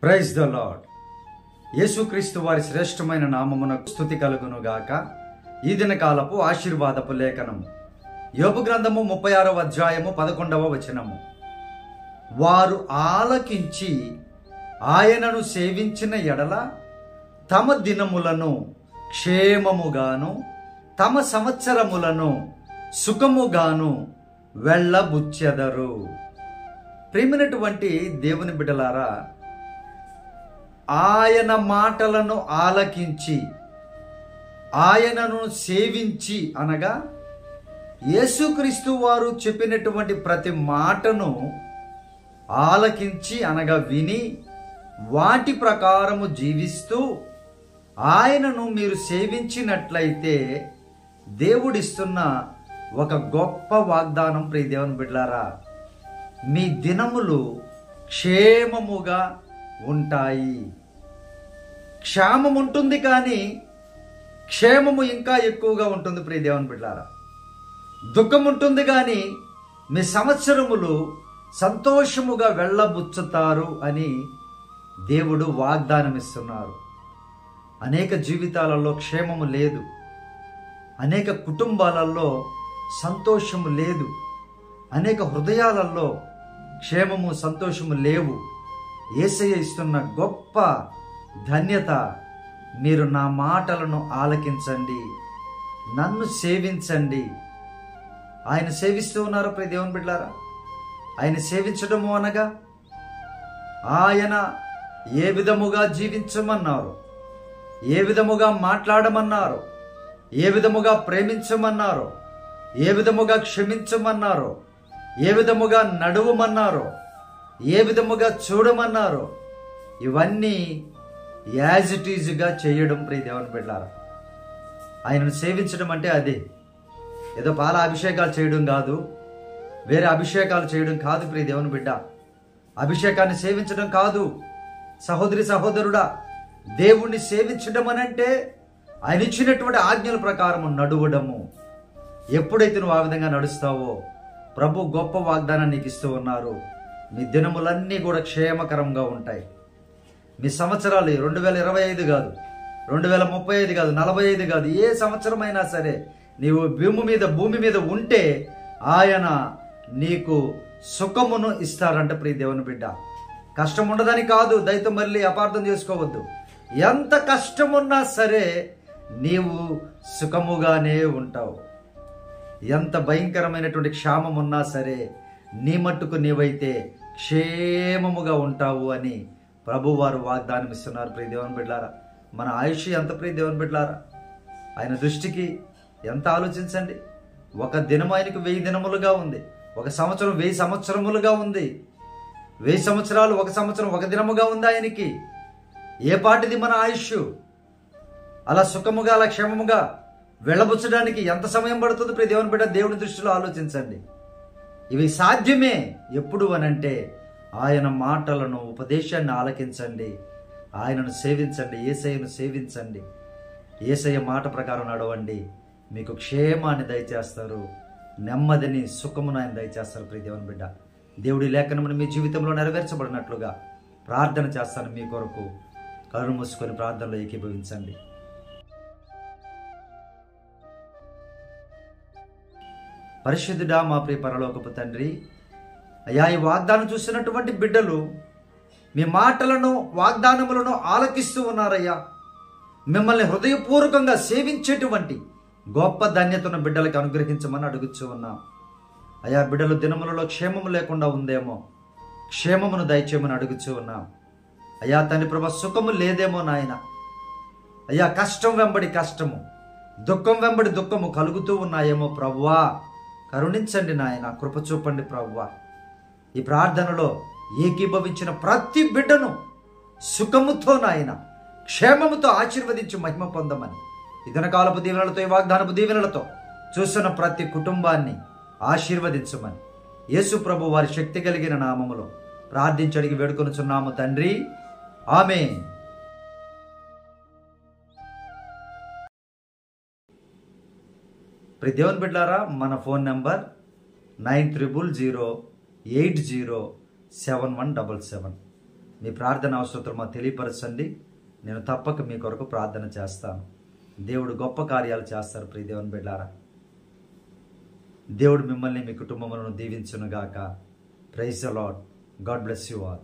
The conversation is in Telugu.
Praise the lord. యేసుక్రీస్తు వారి శ్రేష్టమైన నామమున స్తుతి కలుగును గాక. ఈ దినకాలపు ఆశీర్వాదపు లేఖనము యోబు గ్రంథము 36వ అధ్యాయము 11వ వచనము. వారు ఆలకించి ఆయనను సేవించిన ఎడల తమ దినములను క్షేమముగాను తమ సంవత్సరములను సుఖముగాను వెళ్ళబుచ్చెదరు. ప్రియమైనటువంటి దేవుని బిడ్డలారా, ఆయన మాటలను ఆలకించి ఆయనను సేవించి అనగా యేసుక్రీస్తు వారు చెప్పినటువంటి ప్రతి మాటను ఆలకించి అనగా విని వాటి ప్రకారము జీవిస్తూ ఆయనను మీరు సేవించినట్లయితే దేవుడిస్తున్న ఒక గొప్ప వాగ్దానం. ప్రియ దేవుని బిడ్డలారా, మీ దినములు క్షేమముగా ఉంటాయి. క్షేమం ఉంటుంది కానీ క్షేమము ఇంకా ఎక్కువగా ఉంటుంది. ప్రియ దేవుని బిడ్డలారా, దుఃఖం ఉంటుంది కానీ మీ సంవత్సరములు సంతోషముగా వెళ్ళబుచ్చుతారు అని దేవుడు వాగ్దానం ఇస్తున్నారు. అనేక జీవితాలలో క్షేమము లేదు, అనేక కుటుంబాలలో సంతోషము లేదు, అనేక హృదయాలలో క్షేమము సంతోషము లేవు. యేసయ్య ఇస్తున్న గొప్ప ధన్యత, మీరు నా మాటలను ఆలకించండి, నన్ను సేవించండి. ఆయన సేవిస్తూ ఉన్నారు. ప్రియ దేవుని బిడ్డలారా, ఆయన సేవించడము అనగా ఆయన ఏ విధముగా జీవించమన్నారు, ఏ విధముగా మాట్లాడమన్నారు, ఏ విధముగా ప్రేమించమన్నారో, ఏ విధముగా క్షమించమన్నారో, ఏ విధముగా నడువమన్నారో, ఏ విధముగా చూడమన్నారో, ఇవన్నీ యాజ్ ఇట్ ఈజ్గా చేయడం. ప్రియ దేవుని బిడ్డలారా, ఆయనను సేవించడం అంటే అదే. ఏదో పాల అభిషేకాలు చేయడం కాదు, వేరే అభిషేకాలు చేయడం కాదు. ప్రియ దేవుని బిడ్డ, అభిషేకాన్ని సేవించడం కాదు. సహోదరి సహోదరుడా, దేవుణ్ణి సేవించడం అనంటే ఆయన ఇచ్చినటువంటి ఆజ్ఞల ప్రకారం నడువడము. ఎప్పుడైతే నువ్వు ఆ విధంగా నడుస్తావో ప్రభు గొప్ప వాగ్దానం నీకు ఇస్తూ ఉన్నారు. మీ దినములన్నీ కూడా క్షేమకరంగా ఉంటాయి. మీ సంవత్సరాలు 2025 కాదు, 2035 కాదు, 45 కాదు, ఏ సంవత్సరం అయినా సరే నీవు భూమి మీద ఉంటే ఆయన నీకు సుఖమును ఇస్తారంట. ప్రియ దేవుని బిడ్డ, కష్టం ఉండదని కాదు, దయతో మళ్ళీ అపార్థం చేసుకోవద్దు. ఎంత కష్టమున్నా సరే నీవు సుఖముగానే ఉంటావు. ఎంత భయంకరమైనటువంటి క్షామం ఉన్నా సరే నీ మట్టుకు నీవైతే క్షేమముగా ఉంటావు అని ప్రభువారు వాగ్దానం ఇస్తున్నారు. ప్రియ దేవుని బిడ్డలారా, మన ఆయుష్ ఎంత ప్రియ దేవుని బిడ్డలారా, ఆయన దృష్టికి ఎంత ఆలోచించండి. ఒక దినం ఆయనకు 1000 దినములుగా ఉంది, ఒక సంవత్సరం 1000 సంవత్సరములుగా ఉంది, 1000 సంవత్సరాలు ఒక సంవత్సరం ఒక దినముగా ఉంది ఆయనకి. ఏ పాటిది మన ఆయుష్? అలా సుఖముగా అలా క్షేమముగా వెళ్ళబుచ్చడానికి ఎంత సమయం పడుతుంది? ప్రియ దేవుని బిడ్డ, దేవుని దృష్టిలో ఆలోచించండి. ఇవి సాధ్యమే ఎప్పుడు అనంటే ఆయన మాటలను, ఉపదేశాన్ని ఆలకించండి, ఆయనను సేవించండి, యేసయ్యను సేవించండి, యేసయ్య మాట ప్రకారం నడవండి. మీకు క్షేమాన్ని దయచేస్తారు, నెమ్మదిని సుఖమును ఆయన దయచేస్తారు. ప్రియ దేవుని బిడ్డ, దేవుడి లేఖనమును మీ జీవితంలో నెరవేర్చబడినట్లుగా ప్రార్థన చేస్తాను మీ కొరకు. కళ్ళు మూసుకొని ప్రార్థనలో ఏకీభవించండి. పరిశుద్ధుడా, మా ప్రియ పరలోకపు తండ్రి, అయ్యా, ఈ వాగ్దానం చూసినటువంటి బిడ్డలు మీ మాటలను, వాగ్దానములను ఆలకిస్తూ ఉన్నారయ్యా. మిమ్మల్ని హృదయపూర్వకంగా సేవించేటువంటి గొప్ప ధన్యతను బిడ్డలకు అనుగ్రహించమని అడుగుతూ ఉన్నాం. అయ్యా, బిడ్డలు దినములలో క్షేమము లేకుండా ఉందేమో, క్షేమమును దయచేయమని అడుగుతూ ఉన్నాం. అయ్యా తండ్రి ప్రభా, సుఖము లేదేమో నాయన. అయ్యా, కష్టం వెంబడి కష్టము, దుఃఖం వెంబడి దుఃఖము కలుగుతూ ఉన్నాయేమో ప్రభువా, కరుణించండి నాయన, కృప చూపండి ప్రభువా. ఈ ప్రార్థనలో ఏకీభవించిన ప్రతి బిడ్డను సుఖముతో నాయన, క్షేమముతో ఆశీర్వదించి మహిమ పొందమని ఈ దినకాలపు దీవెనలతో, ఈ వాగ్దానపు దీవెనలతో చూస్తున్న ప్రతి కుటుంబాన్ని ఆశీర్వదించమని యేసు ప్రభు వారి శక్తి కలిగిన నామములో ప్రార్థించడికి వేడుకొనుచున్నాము తండ్రి, ఆమేన్. ప్రియ దేవుని బిడ్డలారా, మన ఫోన్ నంబర్ 9300807177. మీ ప్రార్థన అవసరతలు మాకు తెలియపరచండి. నేను తప్పక మీ కొరకు ప్రార్థన చేస్తాను. దేవుడు గొప్ప కార్యాలు చేస్తారు. ప్రియ దేవుని బిడ్డలారా, దేవుడు మిమ్మల్ని మీ కుటుంబములను దీవించునుగాక. Praise the Lord. God bless you all.